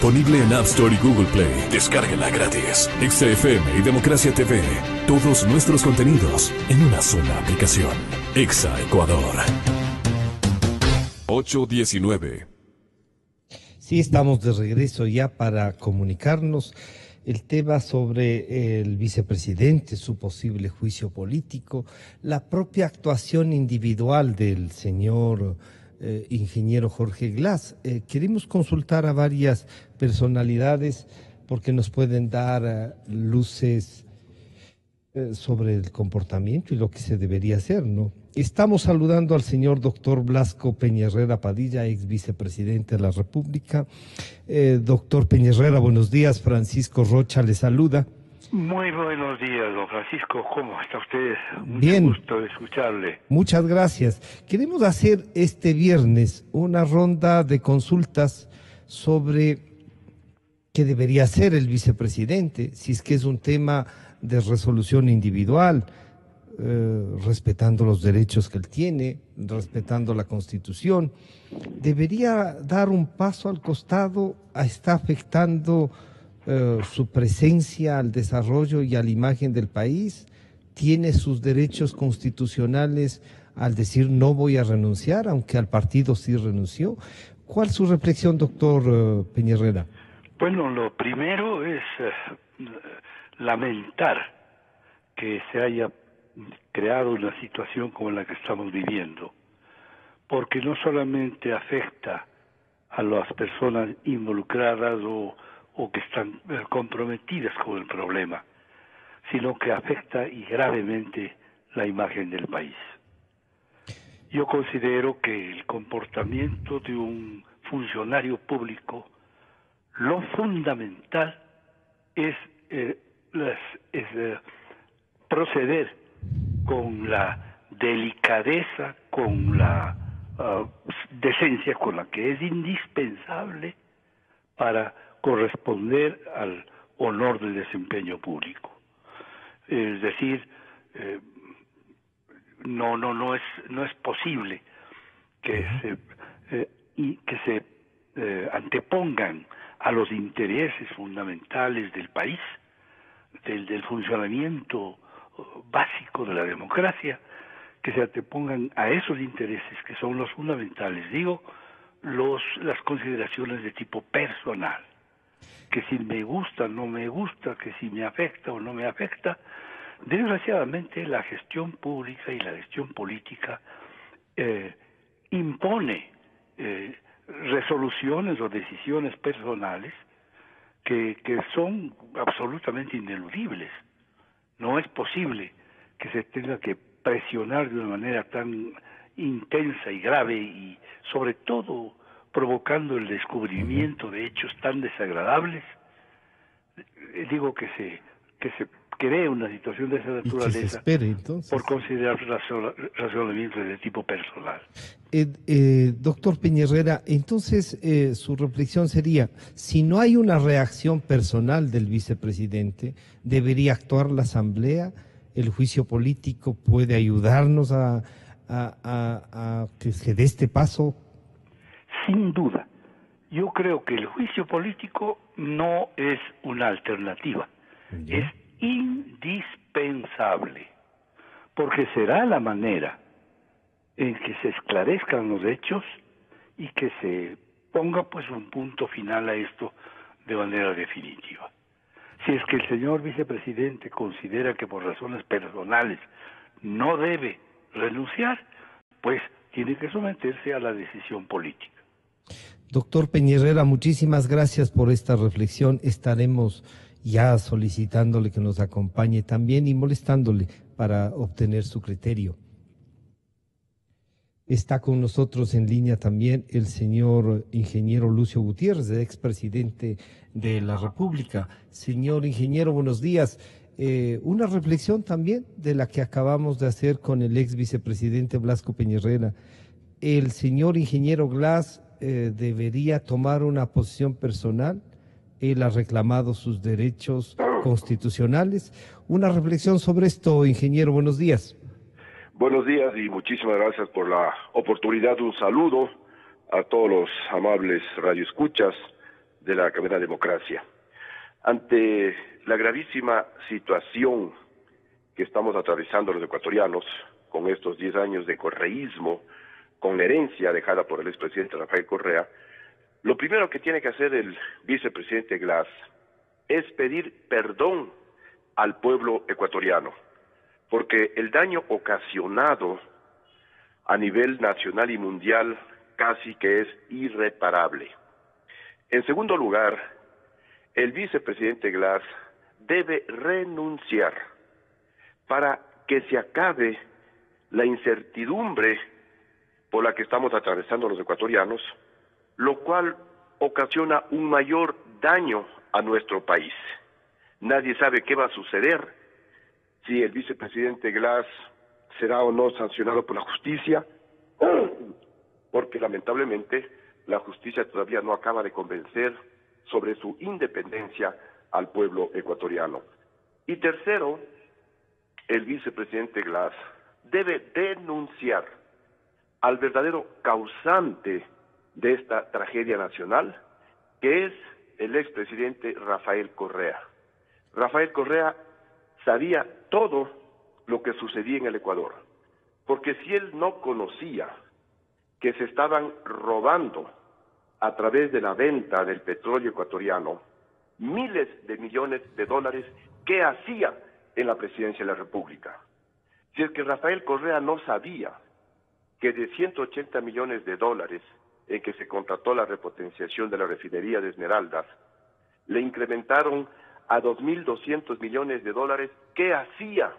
Disponible en App Store y Google Play. Descárgala gratis. Exa FM y Democracia TV. Todos nuestros contenidos en una sola aplicación. Exa Ecuador. 8:19. Sí, estamos de regreso ya para comunicarnos el tema sobre el vicepresidente, su posible juicio político, la propia actuación individual del señor ingeniero Jorge Glas. Queremos consultar a varias personalidades porque nos pueden dar luces sobre el comportamiento y lo que se debería hacer, ¿no? Estamos saludando al señor doctor Blasco Peña-Herrera Padilla, ex vicepresidente de la República. Doctor Peña-Herrera, buenos días. Francisco Rocha le saluda. Muy buenos días, don Francisco. ¿Cómo está usted? Bien. Mucho gusto de escucharle. Muchas gracias. Queremos hacer este viernes una ronda de consultas sobre qué debería hacer el vicepresidente, si es que es un tema de resolución individual, respetando los derechos que él tiene, respetando la Constitución. ¿Debería dar un paso al costado? ¿Está afectando su presencia al desarrollo y a la imagen del país? ¿Tiene sus derechos constitucionales al decir no voy a renunciar, aunque al partido sí renunció? ¿Cuál es su reflexión, doctor Peña-Herrera? Bueno, lo primero es lamentar que se haya creado una situación como la que estamos viviendo, porque no solamente afecta a las personas involucradas o que están comprometidas con el problema, sino que afecta y gravemente la imagen del país. Yo considero que el comportamiento de un funcionario público, lo fundamental es proceder con la delicadeza, con la decencia con la que es indispensable para corresponder al honor del desempeño público. Es decir, no es posible que se antepongan a los intereses fundamentales del país, del funcionamiento básico de la democracia, que se antepongan a esos intereses que son los fundamentales, digo, las consideraciones de tipo personal, que si me gusta, no me gusta, que si me afecta o no me afecta. Desgraciadamente la gestión pública y la gestión política impone resoluciones o decisiones personales que son absolutamente ineludibles. No es posible que se tenga que presionar de una manera tan intensa y grave y sobre todo provocando el descubrimiento de hechos tan desagradables. Digo que se cree una situación de esa naturaleza por considerar razonamientos de tipo personal. Doctor Peña-Herrera, entonces su reflexión sería, si no hay una reacción personal del vicepresidente, ¿debería actuar la Asamblea? ¿El juicio político puede ayudarnos a que se dé este paso? Sin duda. Yo creo que el juicio político no es una alternativa. Es indispensable, porque será la manera en que se esclarezcan los hechos y que se ponga pues un punto final a esto de manera definitiva. Si es que el señor vicepresidente considera que por razones personales no debe renunciar, pues tiene que someterse a la decisión política. Doctor Peña-Herrera, muchísimas gracias por esta reflexión. Estaremos ya solicitándole que nos acompañe también y molestándole para obtener su criterio. Está con nosotros en línea también el señor ingeniero Lucio Gutiérrez, expresidente de la República. Señor ingeniero, buenos días. Una reflexión también de la que acabamos de hacer con el ex vicepresidente Blasco Peña-Herrera. El señor ingeniero Glas debería tomar una posición personal. Él ha reclamado sus derechos constitucionales. Una reflexión sobre esto, ingeniero, buenos días. Buenos días y muchísimas gracias por la oportunidad. Un saludo a todos los amables radioescuchas de la cadena Democracia. Ante la gravísima situación que estamos atravesando los ecuatorianos, con estos 10 años de correísmo, con la herencia dejada por el expresidente Rafael Correa, lo primero que tiene que hacer el vicepresidente Glass es pedir perdón al pueblo ecuatoriano, porque el daño ocasionado a nivel nacional y mundial casi que es irreparable. En segundo lugar, el vicepresidente Glass debe renunciar para que se acabe la incertidumbre por la que estamos atravesando los ecuatorianos, lo cual ocasiona un mayor daño a nuestro país. Nadie sabe qué va a suceder, si el vicepresidente Glass será o no sancionado por la justicia, porque lamentablemente la justicia todavía no acaba de convencer sobre su independencia al pueblo ecuatoriano. Y tercero, el vicepresidente Glass debe denunciar al verdadero causante de esta tragedia nacional, que es el expresidente Rafael Correa. Rafael Correa sabía todo lo que sucedía en el Ecuador, porque si él no conocía que se estaban robando a través de la venta del petróleo ecuatoriano miles de millones de dólares, ¿qué hacía en la presidencia de la República? Si es que Rafael Correa no sabía que de 180 millones de dólares en que se contrató la repotenciación de la refinería de Esmeraldas, le incrementaron a 2.200 millones de dólares, ¿qué hacía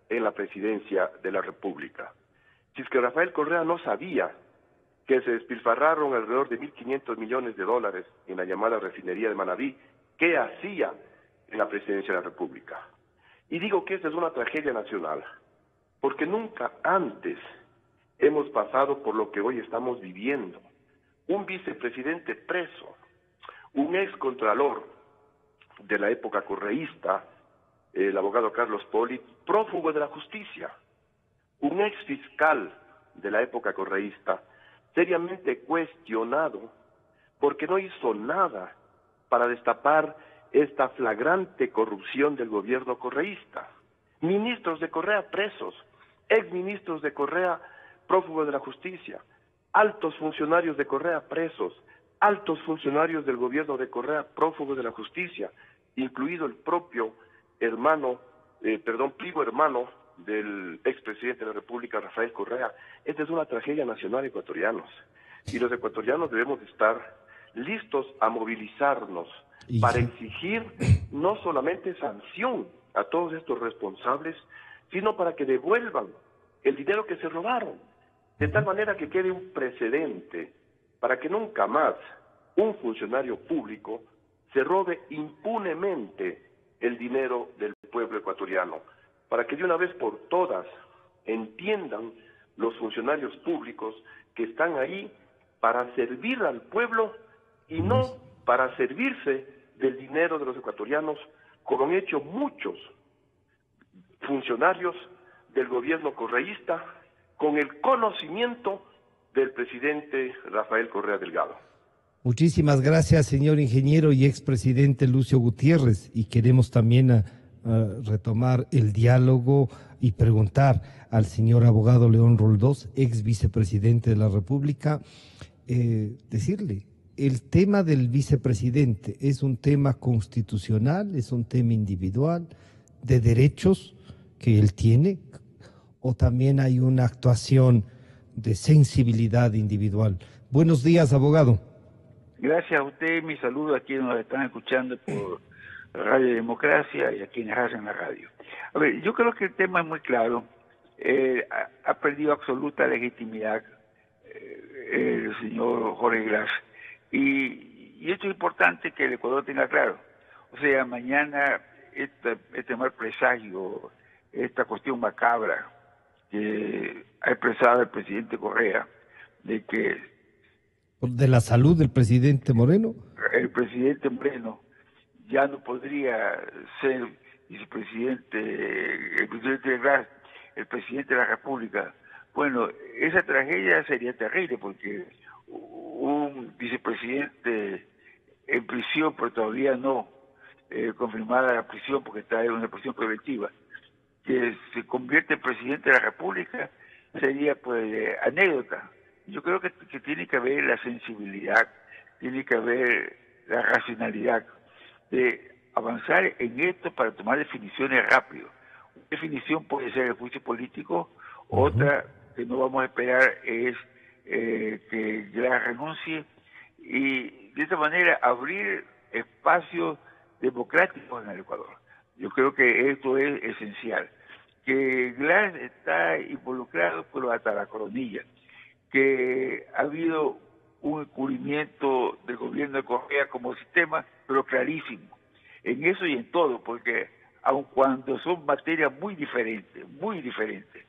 en la presidencia de la República? Si es que Rafael Correa no sabía que se despilfarraron alrededor de 1.500 millones de dólares en la llamada refinería de Manabí, ¿qué hacía en la presidencia de la República? Y digo que esta es una tragedia nacional, porque nunca antes hemos pasado por lo que hoy estamos viviendo. Un vicepresidente preso, un excontralor de la época correísta, el abogado Carlos Poli, prófugo de la justicia, un exfiscal de la época correísta, seriamente cuestionado porque no hizo nada para destapar esta flagrante corrupción del gobierno correísta. Ministros de Correa presos, exministros de Correa prófugos de la justicia, altos funcionarios de Correa presos, altos funcionarios del gobierno de Correa prófugos de la justicia, incluido el propio primo hermano del expresidente de la República, Rafael Correa. Esta es una tragedia nacional ecuatorianos, y los ecuatorianos debemos estar listos a movilizarnos para exigir no solamente sanción a todos estos responsables, sino para que devuelvan el dinero que se robaron, de tal manera que quede un precedente para que nunca más un funcionario público se robe impunemente el dinero del pueblo ecuatoriano, para que de una vez por todas entiendan los funcionarios públicos que están ahí para servir al pueblo y no para servirse del dinero de los ecuatorianos, como han hecho muchos funcionarios del gobierno correísta con el conocimiento del presidente Rafael Correa Delgado. Muchísimas gracias, señor ingeniero y expresidente Lucio Gutiérrez, y queremos también retomar el diálogo y preguntar al señor abogado León Roldós, ex vicepresidente de la República, decirle, ¿el tema del vicepresidente es un tema constitucional, es un tema individual, de derechos que él tiene, o también hay una actuación de sensibilidad individual? Buenos días, abogado. Gracias a usted, mi saludo a quienes nos están escuchando por Radio Democracia y a quienes hacen la radio. A ver, yo creo que el tema es muy claro. Ha perdido absoluta legitimidad el señor Jorge Glass. Y esto es importante que el Ecuador tenga claro. O sea, mañana este mal presagio, esta cuestión macabra que ha expresado el presidente Correa, de que ¿de la salud del presidente Moreno? El presidente Moreno ya no podría ser vicepresidente, el presidente de Glass, el presidente de la República. Bueno, esa tragedia sería terrible porque un vicepresidente en prisión, pero todavía no confirmada la prisión porque está en una prisión preventiva, que se convierte en presidente de la República, sería pues anécdota. Yo creo que tiene que haber la sensibilidad, tiene que haber la racionalidad de avanzar en esto para tomar definiciones rápido. Una definición puede ser el juicio político, otra que no vamos a esperar es que Glass renuncie, y de esta manera abrir espacios democráticos en el Ecuador. Yo creo que esto es esencial. Que Glass está involucrado, pero hasta la coronilla. Que ha habido un encubrimiento del gobierno de Correa como sistema, pero clarísimo. En eso y en todo, porque aun cuando son materias muy diferentes,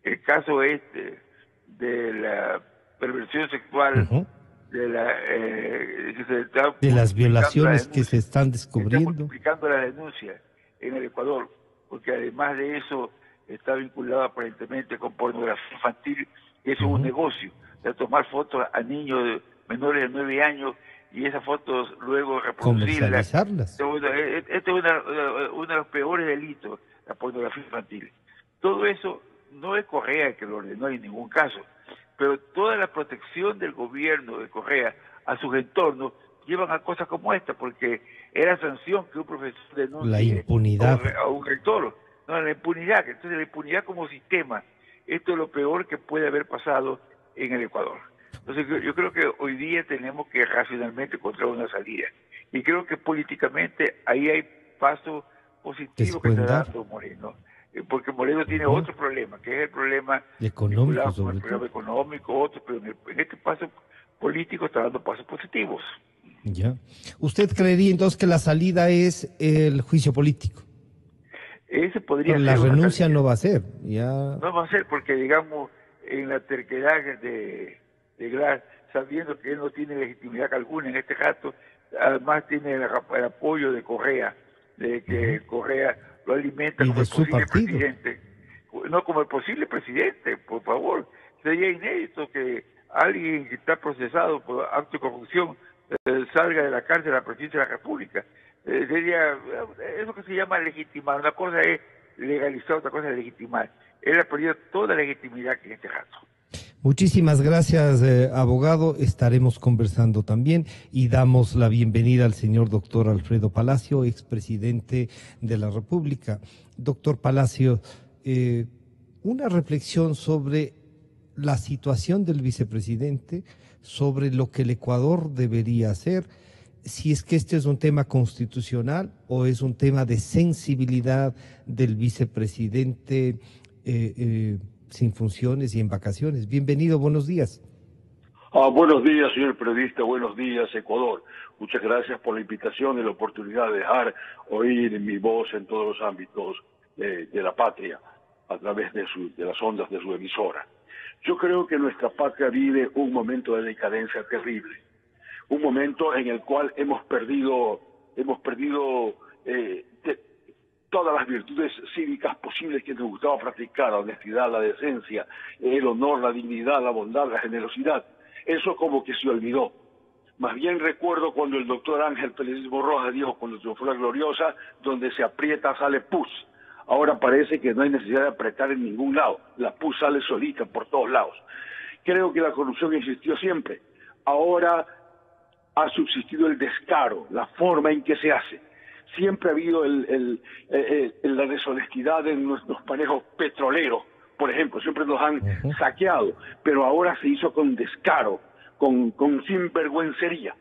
el caso este de la perversión sexual, de las violaciones que se están descubriendo. Está multiplicando la denuncia en el Ecuador, porque además de eso está vinculado aparentemente con pornografía infantil, que es un negocio, de tomar fotos a niños menores de 9 años y esas fotos luego reproducirlas. Esto es uno de los peores delitos, la pornografía infantil. Todo eso no es Correa el que lo ordenó en ningún caso, pero toda la protección del gobierno de Correa a sus entornos llevan a cosas como esta, porque era sanción que un profesor denuncie la impunidad a un rector. No, la impunidad. Entonces la impunidad como sistema, esto es lo peor que puede haber pasado en el Ecuador. Entonces yo creo que hoy día tenemos que racionalmente encontrar una salida. Y creo que políticamente ahí hay pasos positivos que está dando Moreno. Porque Moreno tiene otro problema, que es el problema económico, pero en este paso político está dando pasos positivos. Ya. ¿Usted creería entonces que la salida es el juicio político? Ese podría pero ser. La renuncia no va a ser. Ya. No va a ser porque, digamos, en la terquedad de Glass, sabiendo que él no tiene legitimidad alguna en este caso, además tiene el apoyo de Correa, de que Correa lo alimenta como el posible presidente. No como el posible presidente, por favor. Sería inédito que alguien que está procesado por acto de corrupción salga de la cárcel a la presidencia de la República. Sería eso que se llama legitimar. Una cosa es legalizar, otra cosa es legitimar. Él ha perdido toda legitimidad en este caso. Muchísimas gracias, abogado. Estaremos conversando también y damos la bienvenida al señor doctor Alfredo Palacio, expresidente de la República. Doctor Palacio, una reflexión sobre la situación del vicepresidente, sobre lo que el Ecuador debería hacer, si es que este es un tema constitucional o es un tema de sensibilidad del vicepresidente sin funciones y en vacaciones. Bienvenido, buenos días. Buenos días, señor periodista, buenos días, Ecuador. Muchas gracias por la invitación y la oportunidad de dejar oír mi voz en todos los ámbitos de la patria, a través de las ondas de su emisora. Yo creo que nuestra patria vive un momento de decadencia terrible, un momento en el cual hemos perdido todas las virtudes cívicas posibles que nos gustaba practicar: la honestidad, la decencia, el honor, la dignidad, la bondad, la generosidad. Eso como que se olvidó. Más bien recuerdo cuando el doctor Ángel Felicísimo Rojas dijo, cuando triunfó la gloriosa, donde se aprieta sale pus. Ahora parece que no hay necesidad de apretar en ningún lado. La pus sale solita por todos lados. Creo que la corrupción existió siempre. Ahora ha subsistido el descaro, la forma en que se hace. Siempre ha habido la deshonestidad en nuestros manejos petroleros, por ejemplo. Siempre nos han saqueado, pero ahora se hizo con descaro, con sinvergüencería.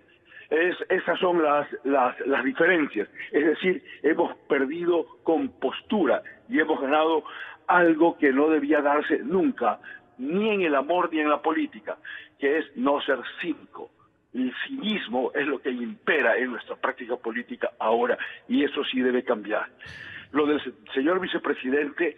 Esas son las diferencias. Es decir, hemos perdido compostura y hemos ganado algo que no debía darse nunca, ni en el amor ni en la política, que es no ser cínico. El cinismo es lo que impera en nuestra práctica política ahora, y eso sí debe cambiar. Lo del señor vicepresidente,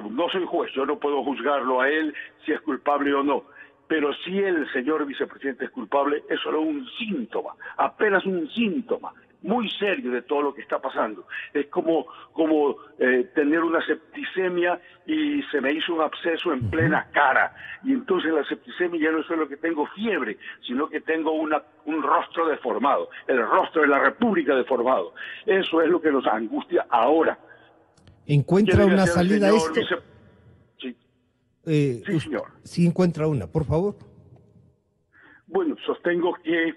no soy juez, yo no puedo juzgarlo a él si es culpable o no, pero si el señor vicepresidente es culpable, es solo un síntoma, apenas un síntoma muy serio de todo lo que está pasando. Es como tener una septicemia y se me hizo un absceso en plena cara. Y entonces la septicemia ya no es solo que tengo fiebre, sino que tengo un rostro deformado, el rostro de la República deformado. Eso es lo que nos angustia ahora. ¿Encuentra una salida a esto? Sí. Sí, señor. Sí encuentra una, por favor. Bueno, sostengo que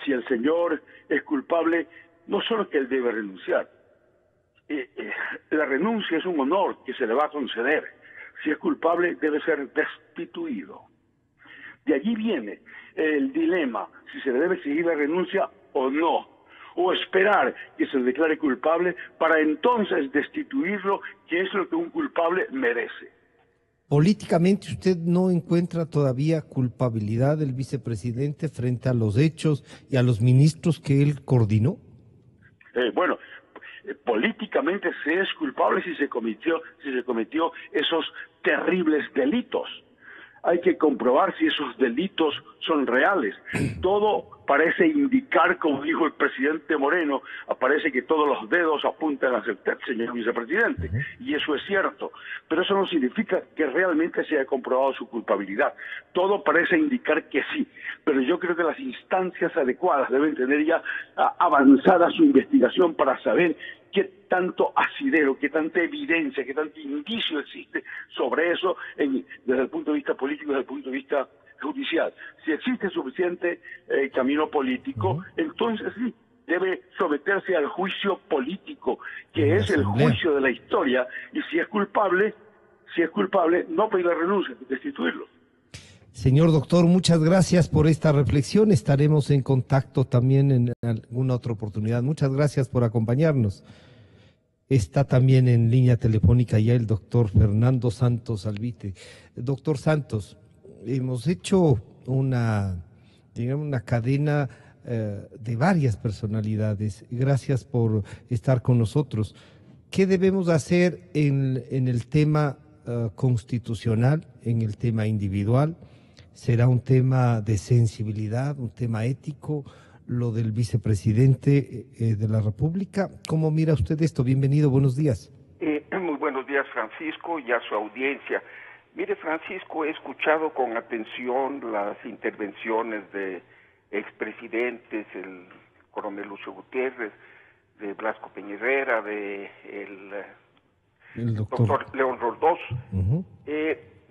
si el señor es culpable, no solo que él debe renunciar. La renuncia es un honor que se le va a conceder. Si es culpable, debe ser destituido. De allí viene el dilema, si se le debe exigir la renuncia o no, o esperar que se le declare culpable para entonces destituirlo, que es lo que un culpable merece. Políticamente, ¿usted no encuentra todavía culpabilidad del vicepresidente frente a los hechos y a los ministros que él coordinó? Políticamente se es culpable si se cometió esos terribles delitos. Hay que comprobar si esos delitos son reales. Todo parece indicar, como dijo el presidente Moreno, parece que todos los dedos apuntan hacia usted, señor vicepresidente, y eso es cierto. Pero eso no significa que realmente se haya comprobado su culpabilidad. Todo parece indicar que sí, pero yo creo que las instancias adecuadas deben tener ya avanzada su investigación para saber qué tanto asidero, qué tanta evidencia, qué tanto indicio existe sobre eso desde el punto de vista político, desde el punto de vista judicial. Si existe suficiente camino político, entonces sí, debe someterse al juicio político, que es el juicio de la historia, y si es culpable, no pedir la renuncia, destituirlo. Señor doctor, muchas gracias por esta reflexión. Estaremos en contacto también en alguna otra oportunidad. Muchas gracias por acompañarnos. Está también en línea telefónica ya el doctor Fernando Santos Albite. Doctor Santos, hemos hecho una cadena de varias personalidades. Gracias por estar con nosotros. ¿Qué debemos hacer en el tema constitucional, en el tema individual? ¿Será un tema de sensibilidad, un tema ético, lo del vicepresidente de la República? ¿Cómo mira usted esto? Bienvenido, buenos días. Muy buenos días, Francisco, y a su audiencia. Mire, Francisco, he escuchado con atención las intervenciones de expresidentes, el coronel Lucio Gutiérrez, de Blasco Peña-Herrera, de el doctor León Roldós.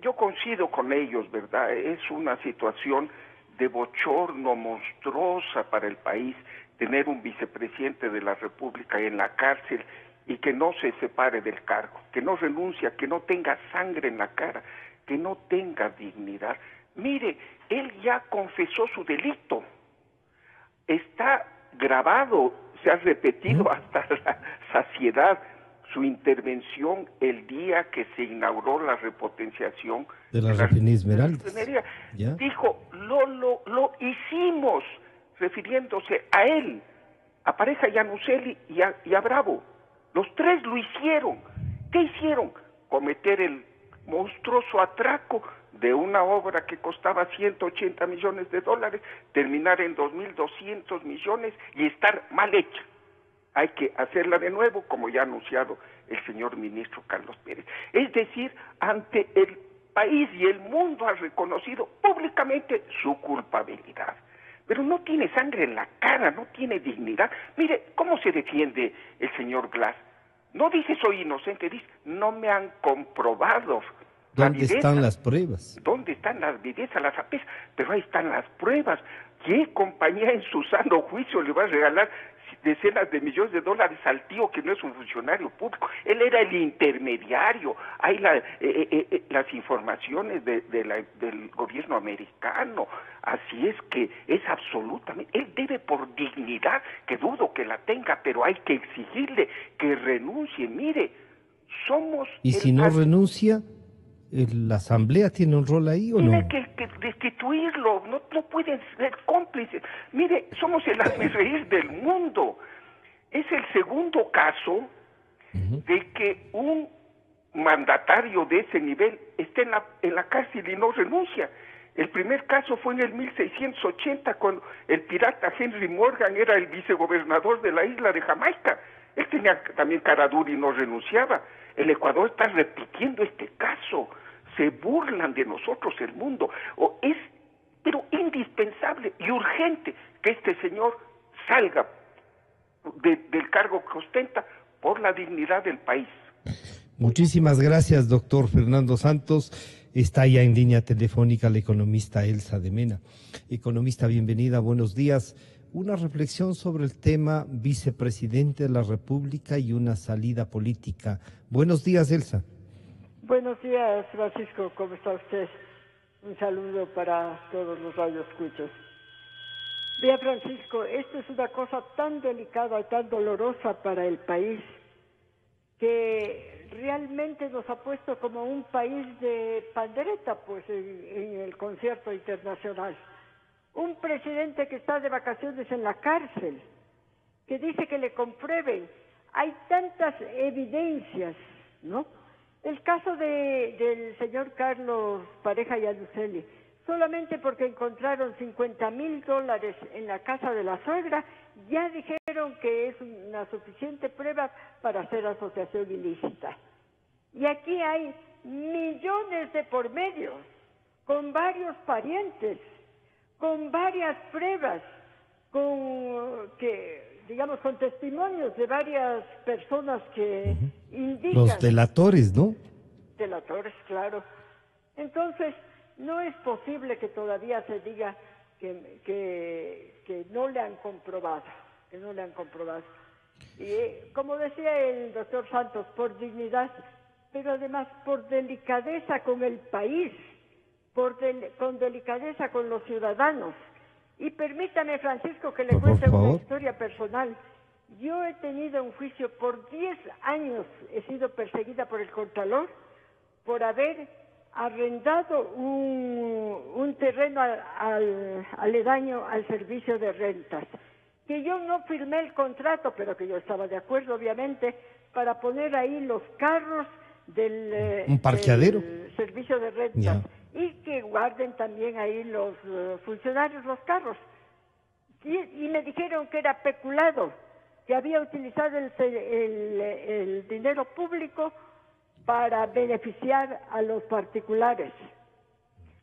Yo coincido con ellos, ¿verdad? Es una situación de bochorno monstruosa para el país tener un vicepresidente de la República en la cárcel y que no se separe del cargo, que no renuncia, que no tenga sangre en la cara, que no tenga dignidad. Mire, él ya confesó su delito, está grabado, se ha repetido hasta la saciedad su intervención el día que se inauguró la repotenciación de la refinería Esmeraldas. Dijo, lo hicimos, refiriéndose a él, a Pareja Yanuseli y a Bravo. Los tres lo hicieron. ¿Qué hicieron? Cometer el monstruoso atraco de una obra que costaba $180 millones, terminar en 2.200 millones y estar mal hecha. Hay que hacerla de nuevo, como ya ha anunciado el señor ministro Carlos Pérez. Es decir, ante el país y el mundo ha reconocido públicamente su culpabilidad. Pero no tiene sangre en la cara, no tiene dignidad. Mire, ¿cómo se defiende el señor Glass? No dice soy inocente, dice no me han comprobado. ¿Dónde están las pruebas? ¿Dónde están las evidencias, las APs? Pero ahí están las pruebas. ¿Qué compañía en su sano juicio le va a regalar decenas de millones de dólares al tío que no es un funcionario público? Él era el intermediario. Hay las informaciones del gobierno americano. Así es que es absolutamente... Él debe por dignidad, que dudo que la tenga, pero hay que exigirle que renuncie. Mire, somos... ¿Y si no renuncia? ¿La Asamblea tiene un rol ahí o no? Tiene que destituirlo, no pueden ser cómplices. Mire, somos el hazmerreír del mundo. Es el segundo caso de que un mandatario de ese nivel esté en la cárcel y no renuncia. El primer caso fue en el 1680, cuando el pirata Henry Morgan era el vicegobernador de la isla de Jamaica. Él tenía también cara dura y no renunciaba. El Ecuador está repitiendo este caso. Se burlan de nosotros el mundo. Es, pero indispensable y urgente que este señor salga del cargo que ostenta por la dignidad del país. Muchísimas gracias, doctor Fernando Santos. Está ya en línea telefónica la economista Elsa de Mena. Economista, bienvenida, buenos días. Una reflexión sobre el tema vicepresidente de la República y una salida política. Buenos días, Elsa. Buenos días, Francisco, ¿cómo está usted? Un saludo para todos los radioescuchas. Vea, Francisco, esto es una cosa tan delicada y tan dolorosa para el país que realmente nos ha puesto como un país de pandereta, pues, en el concierto internacional. Un presidente que está de vacaciones en la cárcel, que dice que le comprueben. Hay tantas evidencias, ¿no? El caso del señor Carlos Pareja Yanuceli, solamente porque encontraron $50,000 en la casa de la suegra, ya dijeron que es una suficiente prueba para hacer asociación ilícita. Y aquí hay millones de por medio, con varios parientes, con varias pruebas, con testimonios de varias personas que indican. Los delatores, ¿no? Delatores, claro. Entonces, no es posible que todavía se diga que no le han comprobado, Y como decía el doctor Santos, por dignidad, pero además por delicadeza con el país, con delicadeza con los ciudadanos. Y permítame, Francisco, que le cuente una historia personal. Yo he tenido un juicio por 10 años, he sido perseguida por el Contralor por haber arrendado un terreno aledaño al servicio de rentas, que yo no firmé el contrato, pero que yo estaba de acuerdo, obviamente, para poner ahí los carros un parqueadero del servicio de rentas, y que guarden también ahí los funcionarios los carros. Y me dijeron que era peculado, que había utilizado el dinero público para beneficiar a los particulares.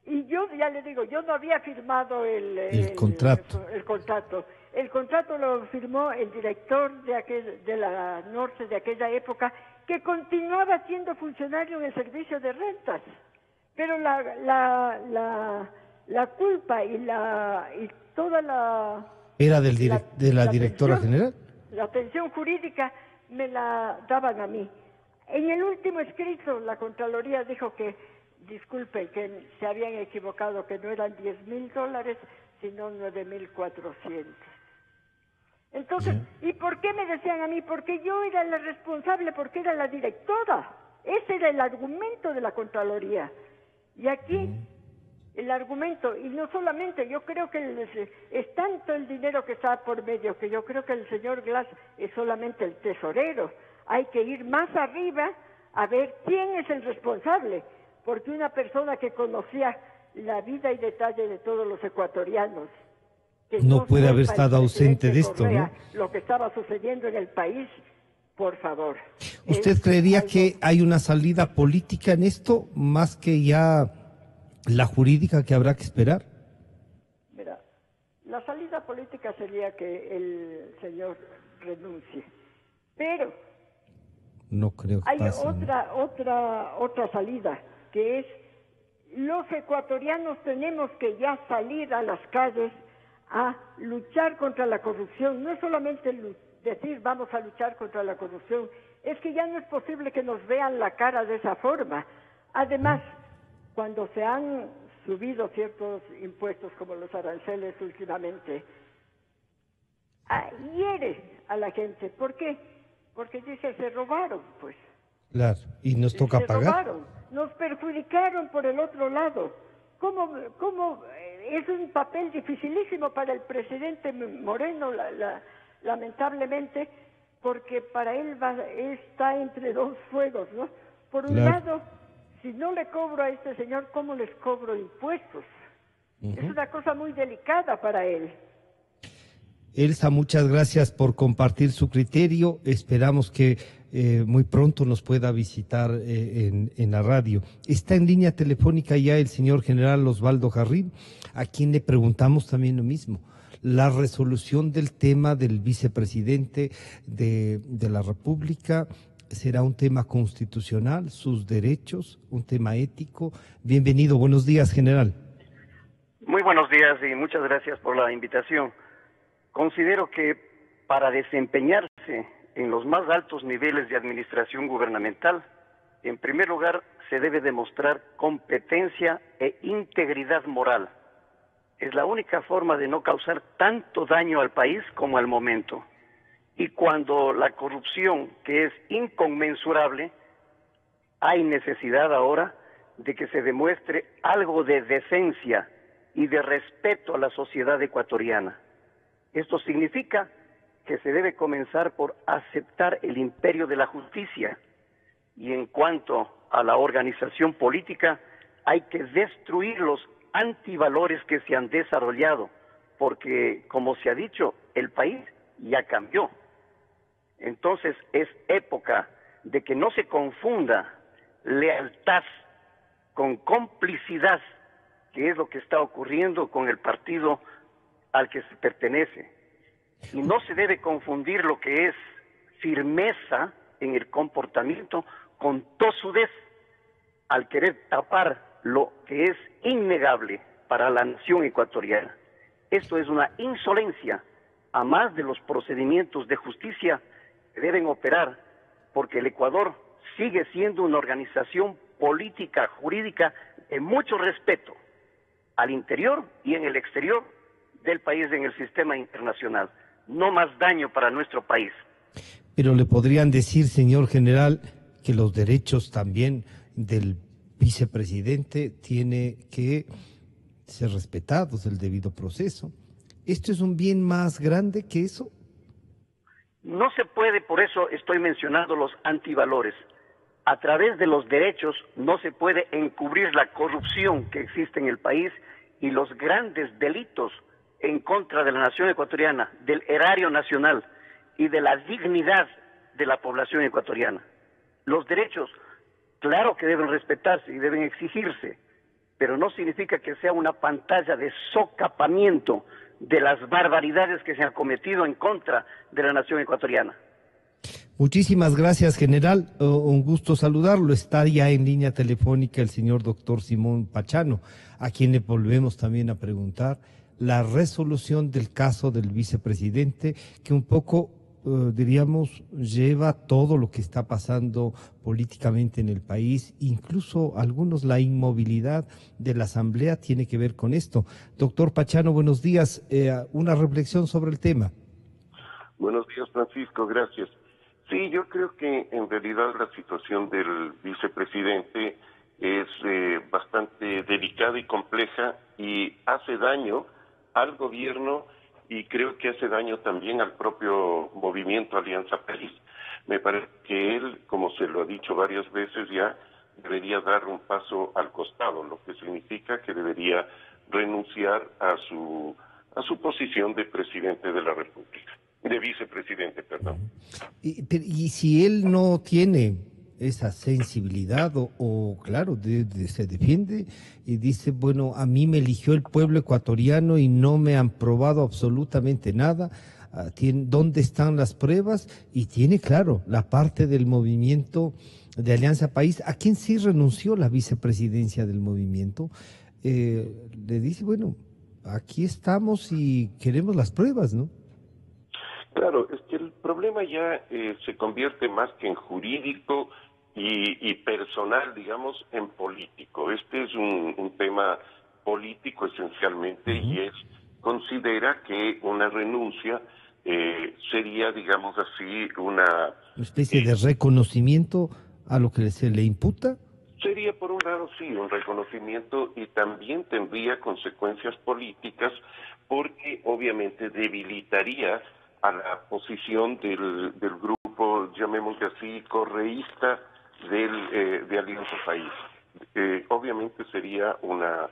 Y yo, ya le digo, yo no había firmado el contrato. El contrato lo firmó el director de la Norte de aquella época, que continuaba siendo funcionario en el servicio de rentas. Pero la culpa y toda la... ¿Era de la directora general? La atención jurídica me la daban a mí. En el último escrito, la Contraloría dijo que, disculpen, que se habían equivocado, que no eran $10,000, sino 9,400. Entonces, ¿y por qué me decían a mí? Porque yo era la responsable, porque era la directora. Ese era el argumento de la Contraloría. Y aquí, el argumento, y no solamente, yo creo que es tanto el dinero que está por medio, que yo creo que el señor Glass es solamente el tesorero. Hay que ir más arriba a ver quién es el responsable, porque una persona que conocía la vida y detalle de todos los ecuatorianos, que no puede haber estado ausente de esto, Correa, ¿no? Lo que estaba sucediendo en el país, por favor. ¿Usted creería que hay una salida política en esto, más que ya la jurídica que habrá que esperar? Mira, la salida política sería que el señor renuncie, pero no creo que hay pase, otra salida, que es los ecuatorianos tenemos que ya salir a las calles a luchar contra la corrupción. No es solamente decir vamos a luchar contra la corrupción, es que ya no es posible que nos vean la cara de esa forma. Además, cuando se han subido ciertos impuestos como los aranceles últimamente, hiere a la gente. ¿Por qué? Porque dice, se robaron, pues. Claro, y nos toca pagar. Robaron, nos perjudicaron por el otro lado. ¿Cómo es un papel dificilísimo para el presidente Moreno, lamentablemente, porque para él está entre dos fuegos, ¿no? Por un lado, si no le cobro a este señor, ¿cómo les cobro impuestos? Es una cosa muy delicada para él. Elsa, muchas gracias por compartir su criterio. Esperamos que muy pronto nos pueda visitar en la radio. Está en línea telefónica ya el señor general Osvaldo Jarrín, a quien le preguntamos también lo mismo. La resolución del tema del vicepresidente de la República será un tema constitucional, sus derechos, un tema ético. Bienvenido, buenos días, general. Muy buenos días y muchas gracias por la invitación. Considero que para desempeñarse en los más altos niveles de administración gubernamental, en primer lugar se debe demostrar competencia e integridad moral. Es la única forma de no causar tanto daño al país como al momento. Y cuando la corrupción, que es inconmensurable, hay necesidad ahora de que se demuestre algo de decencia y de respeto a la sociedad ecuatoriana. Esto significa que se debe comenzar por aceptar el imperio de la justicia, y en cuanto a la organización política, hay que destruir los antivalores que se han desarrollado, porque, como se ha dicho, el país ya cambió. Entonces es época de que no se confunda lealtad con complicidad, que es lo que está ocurriendo con el partido al que se pertenece. Y no se debe confundir lo que es firmeza en el comportamiento con tosudez al querer tapar lo que es innegable para la nación ecuatoriana. Esto es una insolencia, a más de los procedimientos de justicia que deben operar, porque el Ecuador sigue siendo una organización política, jurídica, de mucho respeto al interior y en el exterior del país, en el sistema internacional. No más daño para nuestro país. Pero le podrían decir, señor general, que los derechos también del vicepresidente tiene que ser respetados, el debido proceso. ¿Esto es un bien más grande que eso? No se puede, por eso estoy mencionando los antivalores. A través de los derechos no se puede encubrir la corrupción que existe en el país y los grandes delitos en contra de la nación ecuatoriana, del erario nacional y de la dignidad de la población ecuatoriana. Los derechos, claro que deben respetarse y deben exigirse, pero no significa que sea una pantalla de socapamiento de las barbaridades que se han cometido en contra de la nación ecuatoriana. Muchísimas gracias, general. Un gusto saludarlo. Está ya en línea telefónica el señor doctor Simón Pachano, a quien le volvemos también a preguntar la resolución del caso del vicepresidente, que un poco, diríamos, lleva todo lo que está pasando políticamente en el país, incluso algunos la inmovilidad de la Asamblea tiene que ver con esto. Doctor Pachano, buenos días. Una reflexión sobre el tema. Buenos días, Francisco, gracias. Sí, yo creo que en realidad la situación del vicepresidente es bastante delicada y compleja y hace daño al gobierno y creo que hace daño también al propio movimiento Alianza País. Me parece que él, como se lo ha dicho varias veces ya, debería dar un paso al costado, lo que significa que debería renunciar a su posición de presidente de la República, de vicepresidente, perdón. Y si él no tiene esa sensibilidad o claro, se defiende y dice, bueno, a mí me eligió el pueblo ecuatoriano y no me han probado absolutamente nada, ¿dónde están las pruebas? Y tiene, claro, la parte del movimiento de Alianza País, a quien sí renunció la vicepresidencia del movimiento, le dice, bueno, aquí estamos y queremos las pruebas, ¿no? Claro, es que el problema ya se convierte más que en jurídico y personal, digamos, en político. Este es un tema político esencialmente y considera que una renuncia sería, digamos así, una especie de reconocimiento a lo que se le imputa. Sería, por un lado, sí, un reconocimiento y también tendría consecuencias políticas porque obviamente debilitaría a la posición del grupo, llamémosle así, correísta de Alianza País. Obviamente sería una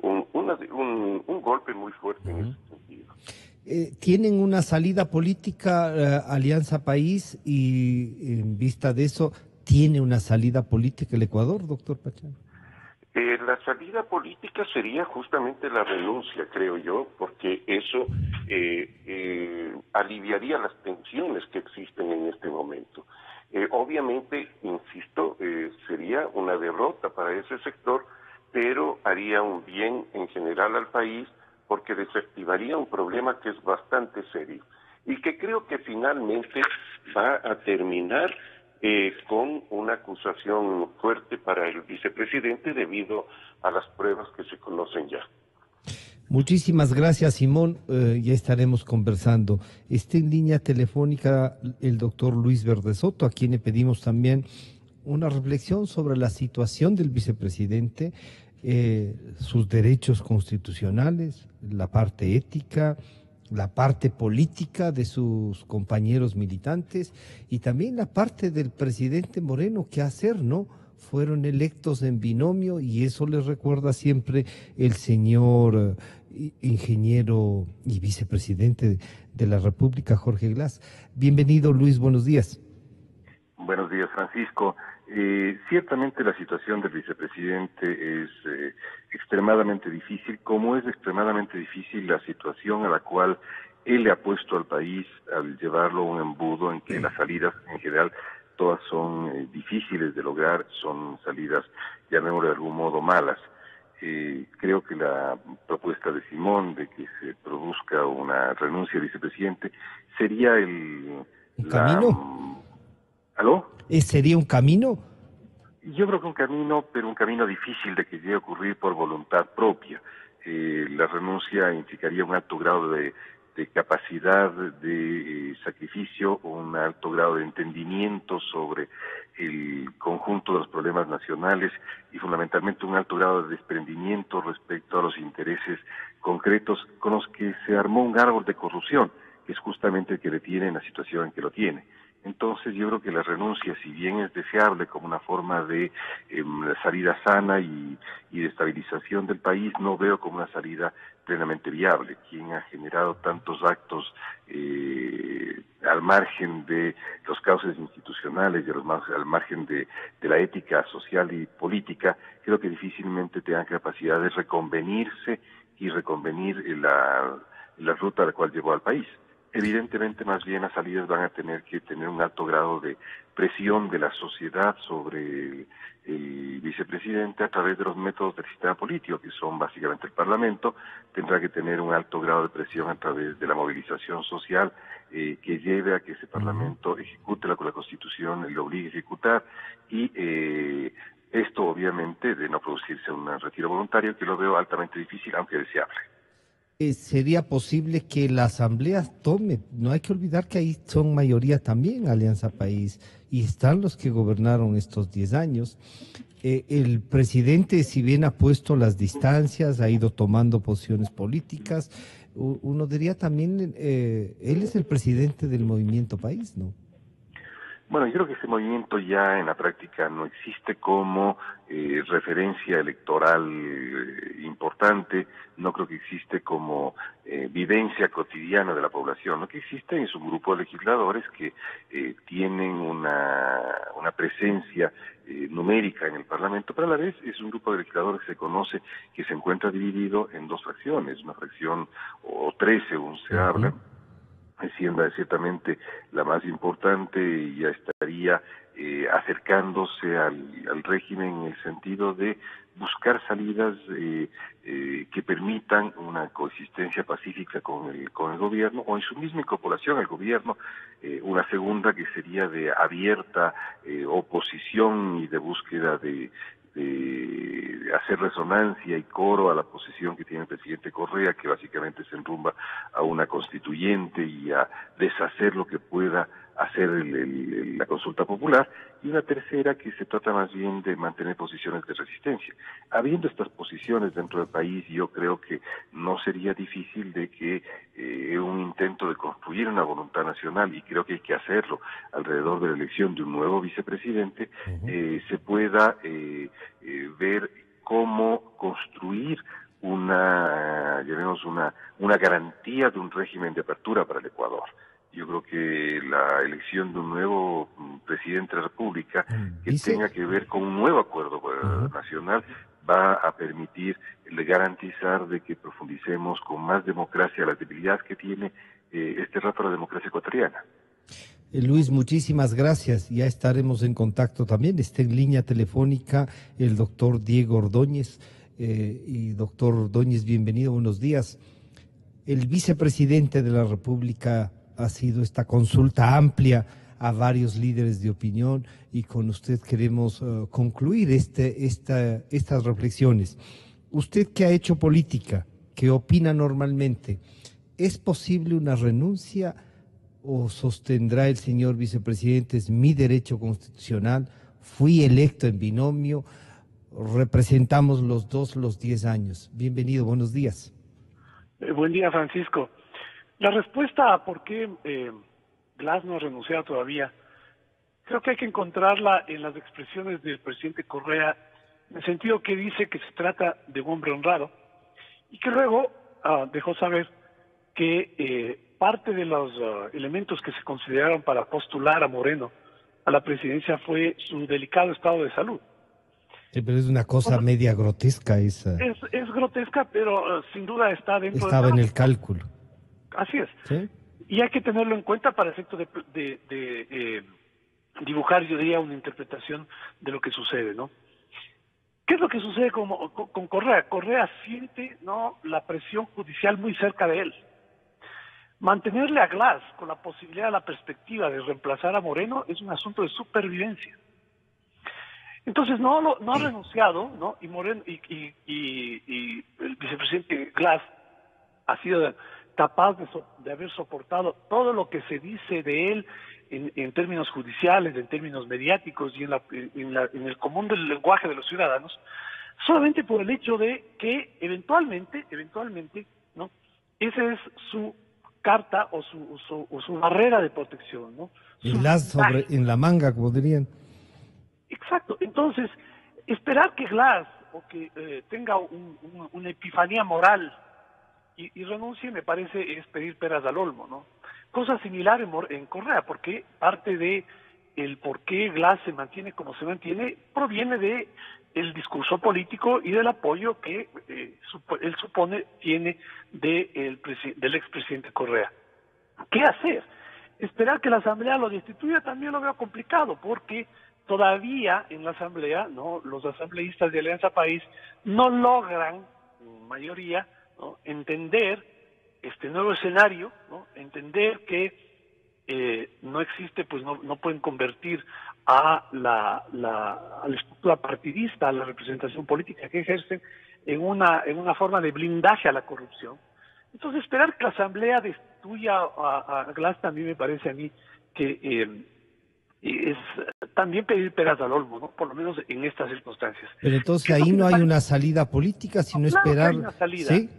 un golpe muy fuerte en ese sentido. ¿Tienen una salida política Alianza País y en vista de eso, tiene una salida política el Ecuador, doctor Pachán? La salida política sería justamente la renuncia, creo yo, porque eso aliviaría las tensiones que existen en este momento. Obviamente, insisto, sería una derrota para ese sector, pero haría un bien en general al país porque desactivaría un problema que es bastante serio y que creo que finalmente va a terminar con una acusación fuerte para el vicepresidente debido a las pruebas que se conocen ya. Muchísimas gracias, Simón. Ya estaremos conversando. Está en línea telefónica el doctor Luis Verdesoto, a quien le pedimos también una reflexión sobre la situación del vicepresidente, sus derechos constitucionales, la parte ética, la parte política de sus compañeros militantes y también la parte del presidente Moreno, ¿qué hacer, no? Fueron electos en binomio y eso les recuerda siempre el señor ingeniero y vicepresidente de la República, Jorge Glass. Bienvenido, Luis, buenos días. Buenos días, Francisco. Ciertamente la situación del vicepresidente es extremadamente difícil, como es extremadamente difícil la situación a la cual él le ha puesto al país al llevarlo a un embudo en que las salidas en general todas son difíciles de lograr, son salidas, llamémoslo de algún modo, malas. Creo que la propuesta de Simón de que se produzca una renuncia al vicepresidente sería ¿Un camino? ¿Aló? ¿Sería un camino? Yo creo que un camino, pero un camino difícil de que llegue a ocurrir por voluntad propia. La renuncia implicaría un alto grado de capacidad de sacrificio, un alto grado de entendimiento sobre el conjunto de los problemas nacionales y fundamentalmente un alto grado de desprendimiento respecto a los intereses concretos con los que se armó un árbol de corrupción, que es justamente el que detiene en la situación en que lo tiene. Entonces yo creo que la renuncia, si bien es deseable como una forma de salida sana y de estabilización del país, no veo como una salida plenamente viable. Quien ha generado tantos actos al margen de los cauces institucionales y al margen de la ética social y política, creo que difícilmente tenga capacidad de reconvenirse y reconvenir la ruta a la cual llevó al país. Evidentemente, más bien las salidas van a tener que tener un alto grado de presión de la sociedad sobre el vicepresidente a través de los métodos del sistema político, que son básicamente el Parlamento. Tendrá que tener un alto grado de presión a través de la movilización social que lleve a que ese Parlamento ejecute lo que la Constitución le obligue a ejecutar y esto obviamente de no producirse un retiro voluntario, que lo veo altamente difícil, aunque deseable. ¿Sería posible que la Asamblea tome? No hay que olvidar que ahí son mayoría también Alianza País y están los que gobernaron estos 10 años. El presidente, si bien ha puesto las distancias, ha ido tomando posiciones políticas, uno diría también, él es el presidente del Movimiento País, ¿no? Bueno, yo creo que ese movimiento ya en la práctica no existe como referencia electoral importante, no creo que existe como vivencia cotidiana de la población. Lo que existe es un grupo de legisladores que tienen una presencia numérica en el Parlamento, pero a la vez es un grupo de legisladores que se conoce que se encuentra dividido en dos fracciones, una fracción o tres según se habla, siendo ciertamente la más importante, ya estaría acercándose al régimen en el sentido de buscar salidas que permitan una coexistencia pacífica con el gobierno o en su misma incorporación al gobierno, una segunda que sería de abierta oposición y de búsqueda de hacer resonancia y coro a la posición que tiene el presidente Correa, que básicamente se enrumba a una constituyente y a deshacer lo que pueda hacer la consulta popular, y una tercera que se trata más bien de mantener posiciones de resistencia. Habiendo estas posiciones dentro del país, yo creo que no sería difícil de que un intento de construir una voluntad nacional, y creo que hay que hacerlo alrededor de la elección de un nuevo vicepresidente, se pueda ver cómo construir una garantía de un régimen de apertura para el Ecuador. Yo creo que la elección de un nuevo presidente de la República que tenga que ver con un nuevo acuerdo nacional va a permitir garantizar de que profundicemos con más democracia las debilidades que tiene este rato la democracia ecuatoriana. Luis, muchísimas gracias. Ya estaremos en contacto también. Está en línea telefónica el doctor Diego Ordóñez. Y doctor Ordóñez, bienvenido, buenos días. El vicepresidente de la República ha sido esta consulta amplia a varios líderes de opinión y con usted queremos concluir estas reflexiones. Usted que ha hecho política, que opina normalmente, ¿es posible una renuncia o sostendrá el señor vicepresidente, es mi derecho constitucional, fui electo en binomio, representamos los dos los 10 años? Bienvenido, buenos días. Buen día, Francisco. La respuesta a por qué Glass no ha renunciado todavía, creo que hay que encontrarla en las expresiones del presidente Correa, en el sentido que dice que se trata de un hombre honrado, y que luego dejó saber que parte de los elementos que se consideraron para postular a Moreno a la presidencia fue su delicado estado de salud. Sí, pero es una cosa media grotesca esa. Es grotesca, pero sin duda está dentro Estaba en el cálculo. Así es. ¿Sí? Y hay que tenerlo en cuenta para efecto de dibujar, yo diría, una interpretación de lo que sucede, ¿no? ¿Qué es lo que sucede con Correa? Correa siente, ¿no?, la presión judicial muy cerca de él. Mantenerle a Glass con la posibilidad, la perspectiva de reemplazar a Moreno es un asunto de supervivencia. Entonces no ha renunciado, ¿no? Y Moreno y el vicepresidente Glass ha sido capaz de haber soportado todo lo que se dice de él en términos judiciales, en términos mediáticos y en el común del lenguaje de los ciudadanos, solamente por el hecho de que eventualmente, ¿no?, esa es su carta o su barrera de protección, ¿no? El as en la manga, como dirían. Exacto. Entonces, esperar que Glass o que tenga una epifanía moral y renuncie, me parece, es pedir peras al olmo, ¿no? Cosa similar en Correa, porque parte de el por qué Glass se mantiene como se mantiene proviene de el discurso político y del apoyo que él supone tiene del expresidente Correa. ¿Qué hacer? Esperar que la Asamblea lo destituya también lo veo complicado, porque todavía en la Asamblea, ¿no?, los asambleístas de Alianza País no logran, en mayoría, ¿no?, entender este nuevo escenario, ¿no?, entender que no existe, pues no pueden convertir a la estructura partidista, a la representación política que ejercen, en una forma de blindaje a la corrupción. Entonces, esperar que la Asamblea destituya a Glass también me parece a mí que es también pedir peras al olmo, ¿no?, por lo menos en estas circunstancias. Pero entonces ahí no hay una salida política, sino claro, esperar. Hay una salida. ¿Sí?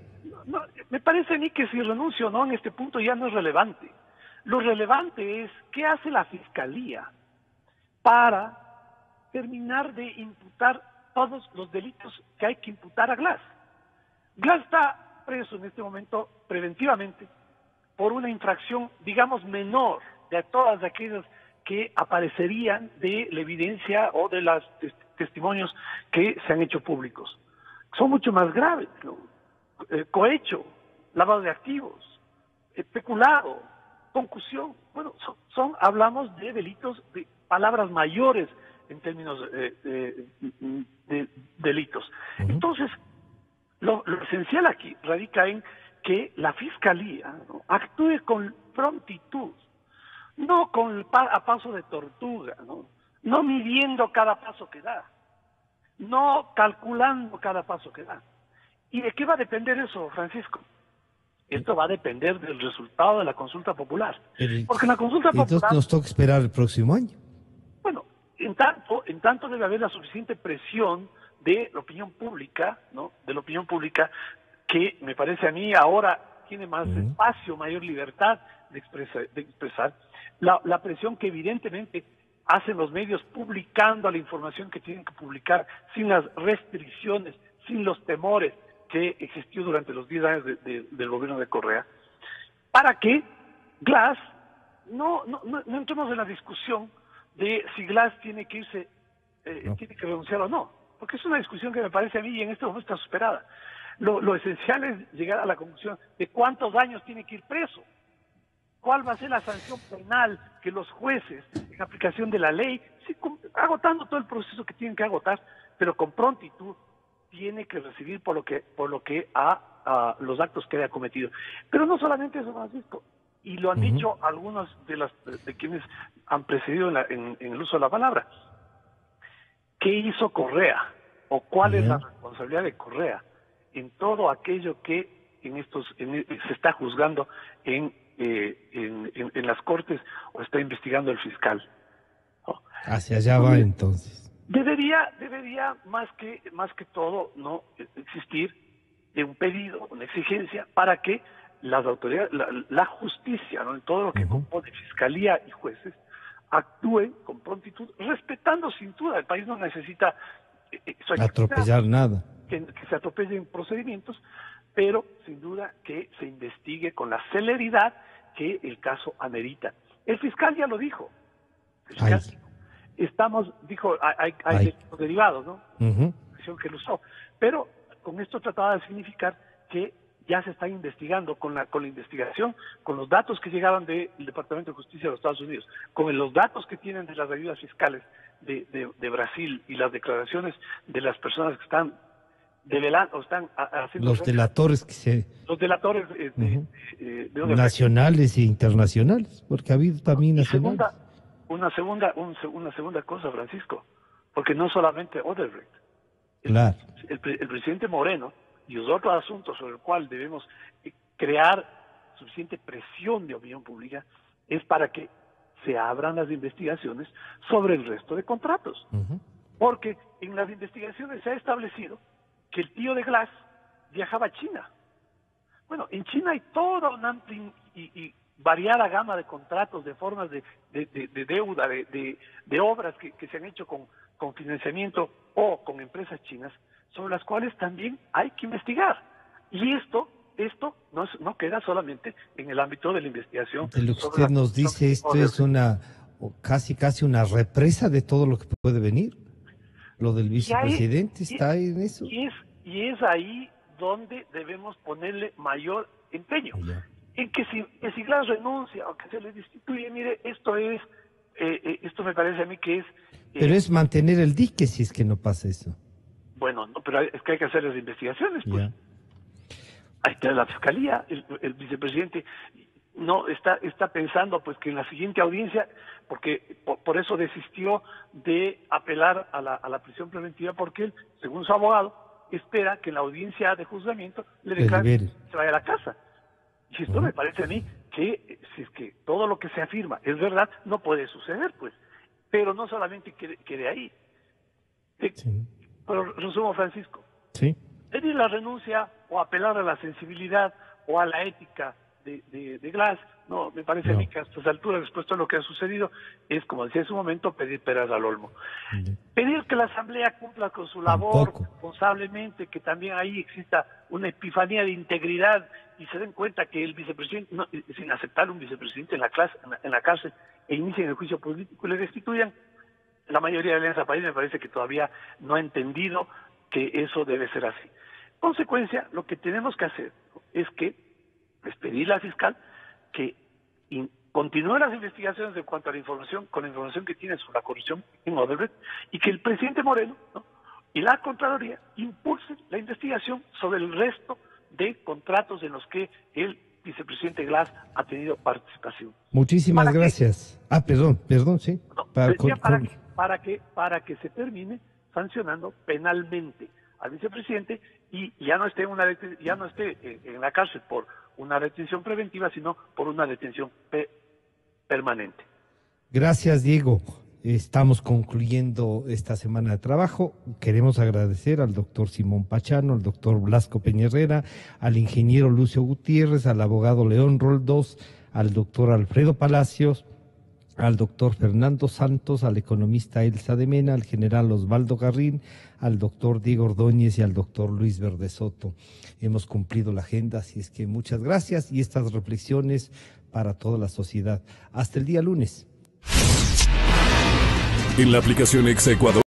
No, me parece a mí que si renuncio o no en este punto ya no es relevante. Lo relevante es qué hace la Fiscalía para terminar de imputar todos los delitos que hay que imputar a Glass. Glass está preso en este momento preventivamente por una infracción, digamos, menor de todas aquellas que aparecerían de la evidencia o de los testimonios que se han hecho públicos. Son mucho más graves, ¿no? Cohecho, lavado de activos, peculado, concusión. Bueno, hablamos de delitos, de palabras mayores en términos de delitos. Entonces, lo esencial aquí radica en que la Fiscalía, ¿no?, actúe con prontitud, no a paso de tortuga, no midiendo cada paso que da, no calculando cada paso que da. ¿Y de qué va a depender eso, Francisco? Esto va a depender del resultado de la consulta popular. Porque la consulta popular... Entonces nos toca esperar el próximo año. Bueno, en tanto debe haber la suficiente presión de la opinión pública, ¿no?, de la opinión pública, que me parece a mí ahora tiene más espacio, mayor libertad de expresar. La presión que evidentemente hacen los medios publicando la información que tienen que publicar, sin las restricciones, sin los temores que existió durante los 10 años del gobierno de Correa, para que Glass, no entremos en la discusión de si Glass tiene que irse, tiene que renunciar o no, porque es una discusión que me parece a mí y en este momento está superada. Lo esencial es llegar a la conclusión de cuántos años tiene que ir preso, cuál va a ser la sanción penal que los jueces, en aplicación de la ley, agotando todo el proceso que tienen que agotar, pero con prontitud tiene que recibir por lo que los actos que haya cometido. Pero no solamente eso, Francisco, y lo han dicho algunos de quienes han precedido en el uso de la palabra. ¿Qué hizo Correa? ¿O cuál es la responsabilidad de Correa en todo aquello que se está juzgando en las cortes o está investigando el fiscal? ¿No? Hacia allá va entonces. Debería más que todo no existir un pedido, una exigencia para que las autoridades, la justicia, ¿no?, en todo lo que compone fiscalía y jueces, actúen con prontitud, respetando sin duda. El país no necesita atropellar nada, que se atropellen procedimientos, pero sin duda que se investigue con la celeridad que el caso amerita. El fiscal ya lo dijo. El fiscal dijo, hay derivados, ¿no? Que lo usó. Pero con esto trataba de significar que ya se está investigando con la investigación, con los datos que llegaban del Departamento de Justicia de los Estados Unidos, con los datos que tienen de las ayudas fiscales de Brasil y las declaraciones de las personas que están develando, están haciendo los delatores nacionales e internacionales, porque ha habido también nacionales. Una segunda cosa, Francisco, porque no solamente Odebrecht. Claro. El presidente Moreno y los otros asuntos sobre el cual debemos crear suficiente presión de opinión pública es para que se abran las investigaciones sobre el resto de contratos. Porque en las investigaciones se ha establecido que el tío de Glass viajaba a China. Bueno, en China hay toda una amplia y variada gama de contratos, de formas de deuda, de obras que se han hecho con financiamiento o con empresas chinas, sobre las cuales también hay que investigar. Y esto no queda solamente en el ámbito de la investigación. De lo que usted nos dice, esto es casi una represa de todo lo que puede venir. Lo del vicepresidente está ahí en eso. Y es ahí donde debemos ponerle mayor empeño. En que si Glass renuncia o que se le destituye, mire, esto me parece a mí que es... pero es mantener el dique si es que no pasa eso. Bueno, no, pero es que hay que hacer las investigaciones, pues. Ahí está la fiscalía, el vicepresidente no está pensando pues que en la siguiente audiencia, porque por eso desistió de apelar a la prisión preventiva, porque él, según su abogado, espera que en la audiencia de juzgamiento le declare que se vaya a la casa. Y esto me parece a mí que si es que todo lo que se afirma es verdad, no puede suceder, pues. Pero no solamente quede ahí. Pero resumo, Francisco. Sí. Pedir la renuncia o apelar a la sensibilidad o a la ética de Glass, no, me parece a mí que a estas alturas, después de todo lo que ha sucedido, es, como decía en su momento, pedir peras al olmo. Pedir que la Asamblea cumpla con su labor responsablemente, que también ahí exista una epifanía de integridad y se den cuenta que el vicepresidente, es inaceptable un vicepresidente en la cárcel e inicien el juicio político y le destituyan. La mayoría de la Alianza País me parece que todavía no ha entendido que eso debe ser así. Consecuencia, lo que tenemos que hacer es pedirle al fiscal que continúe las investigaciones en cuanto a la información, con la información que tiene sobre la corrupción en Odebrecht, y que el presidente Moreno, ¿no?, y la Contraloría impulsen la investigación sobre el resto de contratos en los que el vicepresidente Glass ha tenido participación. Muchísimas gracias. Perdón, sí. No, para que se termine sancionando penalmente al vicepresidente y ya no esté en la cárcel por una detención preventiva, sino por una detención permanente. Gracias, Diego. Estamos concluyendo esta semana de trabajo. Queremos agradecer al doctor Simón Pachano, al doctor Blasco Peña Herrera, al ingeniero Lucio Gutiérrez, al abogado León Roldós, al doctor Alfredo Palacios, al doctor Fernando Santos, al economista Elsa de Mena, al general Osvaldo Garrín, al doctor Diego Ordóñez y al doctor Luis Verde Soto. Hemos cumplido la agenda, así es que muchas gracias y estas reflexiones para toda la sociedad. Hasta el día lunes. En la aplicación Exa Ecuador.